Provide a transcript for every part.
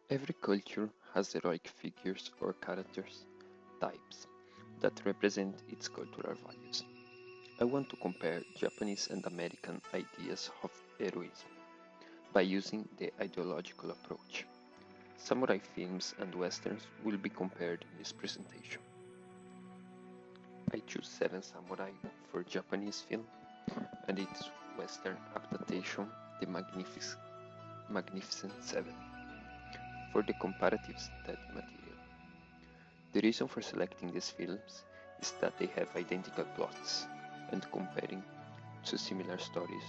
Every culture has heroic figures or characters, types, that represent its cultural values. I want to compare Japanese and American ideas of heroism by using the ideological approach. Samurai films and westerns will be compared in this presentation. I choose Seven Samurai for Japanese film and its western adaptation, The Magnificent Seven, for the comparative study material. The reason for selecting these films is that they have identical plots, and comparing two similar stories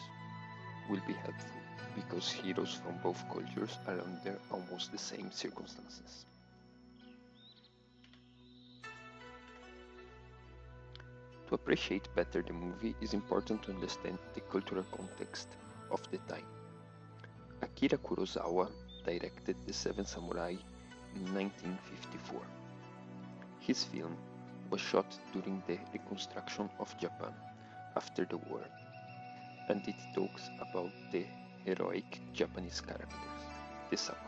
will be helpful because heroes from both cultures are under almost the same circumstances. To appreciate better the movie, it is important to understand the cultural context of the time. Akira Kurosawa directed The Seven Samurai in 1954. His film was shot during the reconstruction of Japan after the war, and it talks about the heroic Japanese characters, the samurai.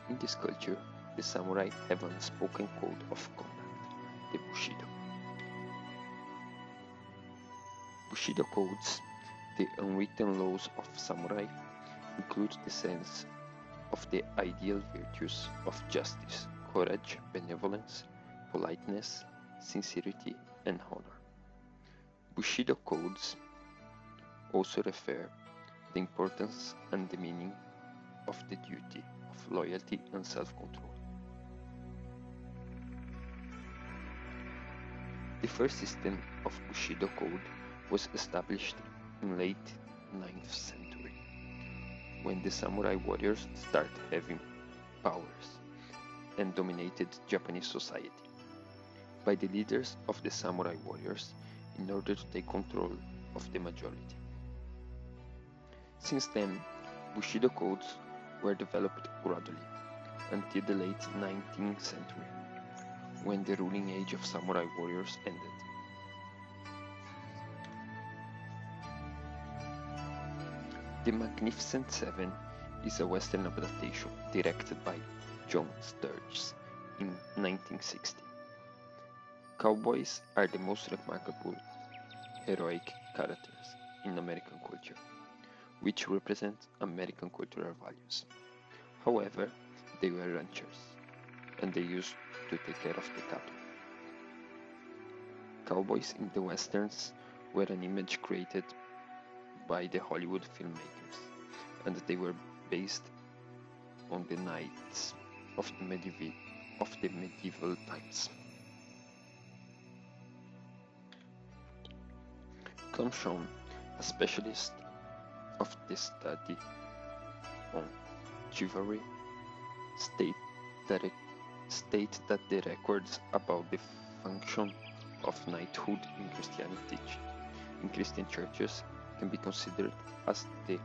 In this culture, the samurai have an unspoken code of conduct, the Bushido. Bushido codes, the unwritten laws of samurai, include the sense of the ideal virtues of justice, courage, benevolence, politeness, sincerity, and honor. Bushido codes also refer the importance and the meaning of the duty of loyalty and self-control. The first system of Bushido code was established in late 9th century, when the samurai warriors started having powers and dominated Japanese society, by the leaders of the samurai warriors in order to take control of the majority. Since then, Bushido codes were developed gradually until the late 19th century, when the ruling age of samurai warriors ended. The Magnificent Seven is a Western adaptation directed by John Sturges in 1960. Cowboys are the most remarkable heroic characters in American culture, which represent American cultural values. However, they were ranchers, and they used to take care of the cattle. Cowboys in the westerns were an image created by the Hollywood filmmakers, and they were based on the knights of the medieval times. Clomshon, a specialist of the study on chivalry, state that the records about the function of knighthood in Christian churches can be considered as the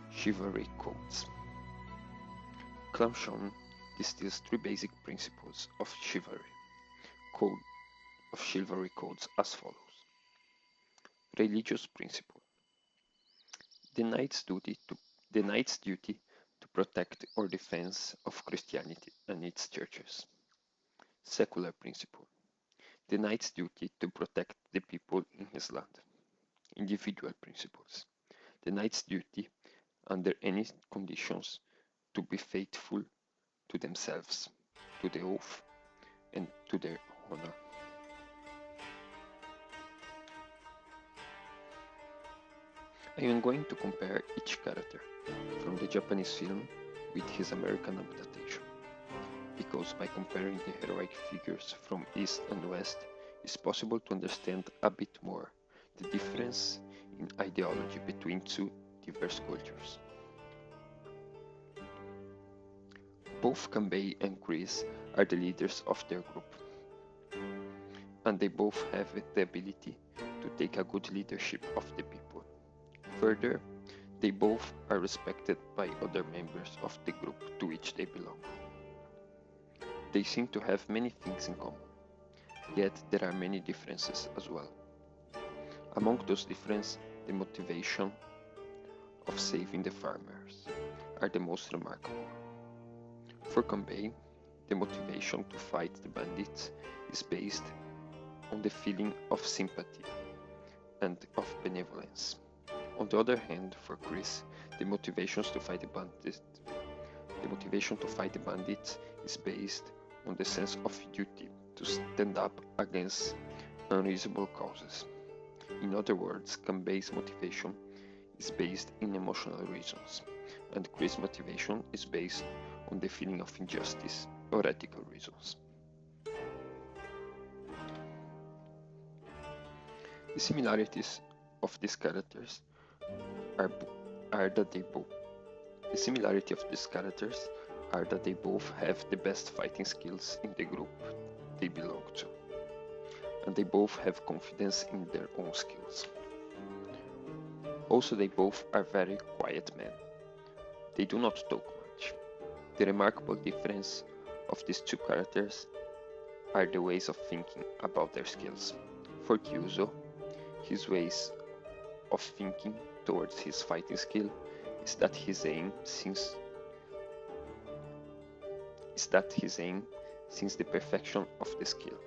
chivalry codes. Clomshon distills three basic principles of chivalry codes as follows. Religious principle. The knight's duty to protect or defense of Christianity and its churches. Secular principle. The knight's duty to protect the people in his land. Individual principles. The knight's duty, under any conditions, to be faithful to themselves, to the oath, and to their honor. I am going to compare each character from the Japanese film with his American adaptation, because by comparing the heroic figures from East and West, it's possible to understand a bit more the difference in ideology between two diverse cultures. Both Kanbei and Chris are the leaders of their group, and they both have the ability to take a good leadership of the people. Further, they both are respected by other members of the group to which they belong. They seem to have many things in common, yet there are many differences as well. Among those differences, the motivation of saving the farmers are the most remarkable. For Campbell, the motivation to fight the bandits is based on the feeling of sympathy and of benevolence. On the other hand, for Chris, the motivation to fight the bandits is based on the sense of duty to stand up against unreasonable causes. In other words, Campbell's motivation is based in emotional reasons, and Chris' motivation is based on the feeling of injustice or ethical reasons. The similarities of these characters are that they both have the best fighting skills in the group they belong to, and they both have confidence in their own skills. Also, they both are very quiet men. They do not talk much. The remarkable difference of these two characters are the ways of thinking about their skills. For Kyuzo, his ways of thinking towards his fighting skill is that his aim since the perfection of the skill.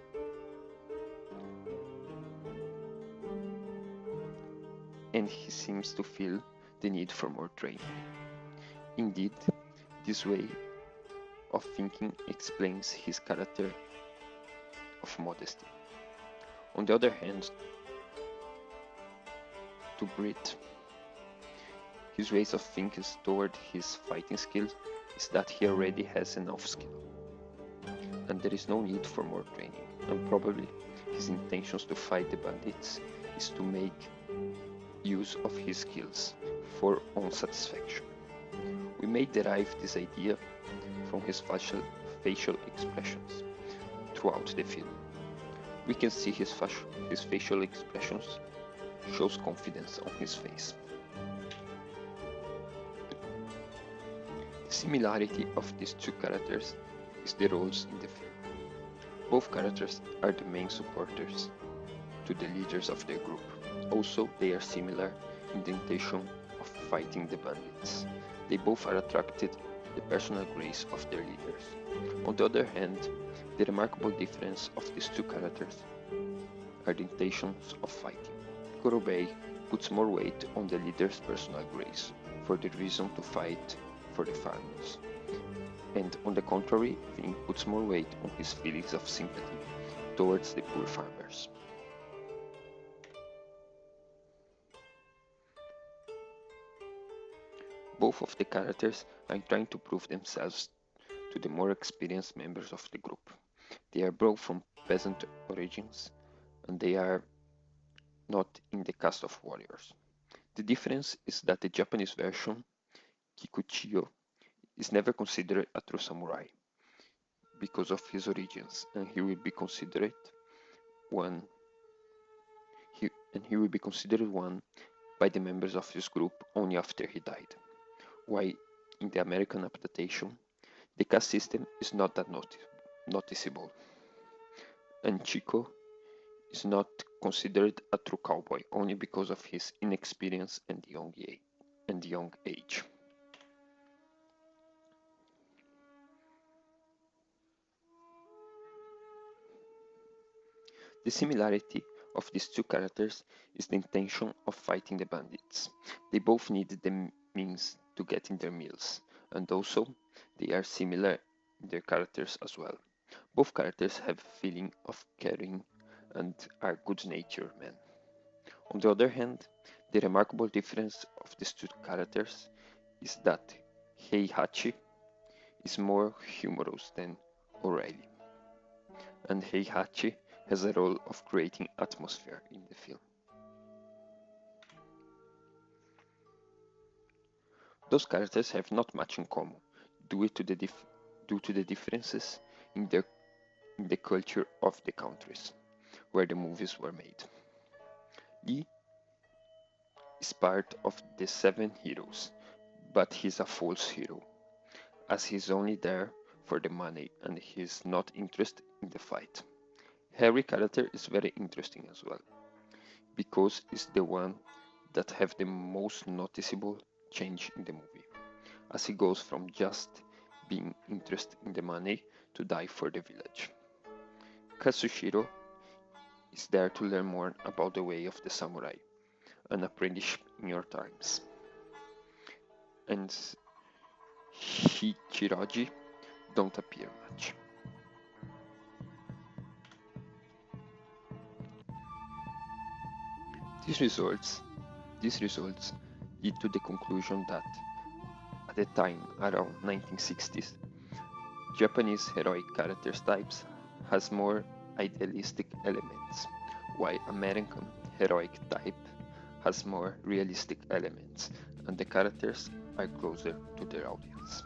And he seems to feel the need for more training. Indeed, this way of thinking explains his character of modesty. On the other hand, to Brit, his ways of thinking toward his fighting skill is that he already has enough skill, and there is no need for more training, and probably his intentions to fight the bandits is to make use of his skills for own satisfaction. We may derive this idea from his facial expressions throughout the film. We can see his facial expressions shows confidence on his face. The similarity of these two characters is the roles in the film. Both characters are the main supporters to the leaders of their group. Also, they are similar in the intention of fighting the bandits. They both are attracted to the personal grace of their leaders. On the other hand, the remarkable difference of these two characters are the intentions of fighting. Kurobei puts more weight on the leader's personal grace for the reason to fight for the farmers, and on the contrary, Finn puts more weight on his feelings of sympathy towards the poor farmers. Both of the characters are trying to prove themselves to the more experienced members of the group. They are both from peasant origins, and they are not in the cast of warriors. The difference is that the Japanese version, Kikuchiyo, is never considered a true samurai because of his origins, and he will be considered one by the members of his group only after he died. While in the American adaptation, the caste system is not that noticeable, and Chico is not considered a true cowboy only because of his inexperience and young age. The similarity of these two characters is the intention of fighting the bandits. They both need the means to get in their meals, and also they are similar in their characters as well. Both characters have a feeling of caring and are good-natured men. On the other hand, the remarkable difference of these two characters is that Heihachi is more humorous than O'Reilly, and Heihachi has a role of creating atmosphere in the film. Those characters have not much in common due to the differences in the culture of the countries where the movies were made. Lee is part of the 7 heroes, but he's a false hero, as he's only there for the money and he's not interested in the fight. Harry's character is very interesting as well, because it's the one that have the most noticeable change in the movie, as he goes from just being interested in the money to die for the village. Kazushiro is there to learn more about the way of the samurai, an apprentice in your times. And Hichiroji don't appear much. These results lead to the conclusion that, at the time around 1960s, Japanese heroic character types has more idealistic elements, while American heroic type has more realistic elements, and the characters are closer to their audience.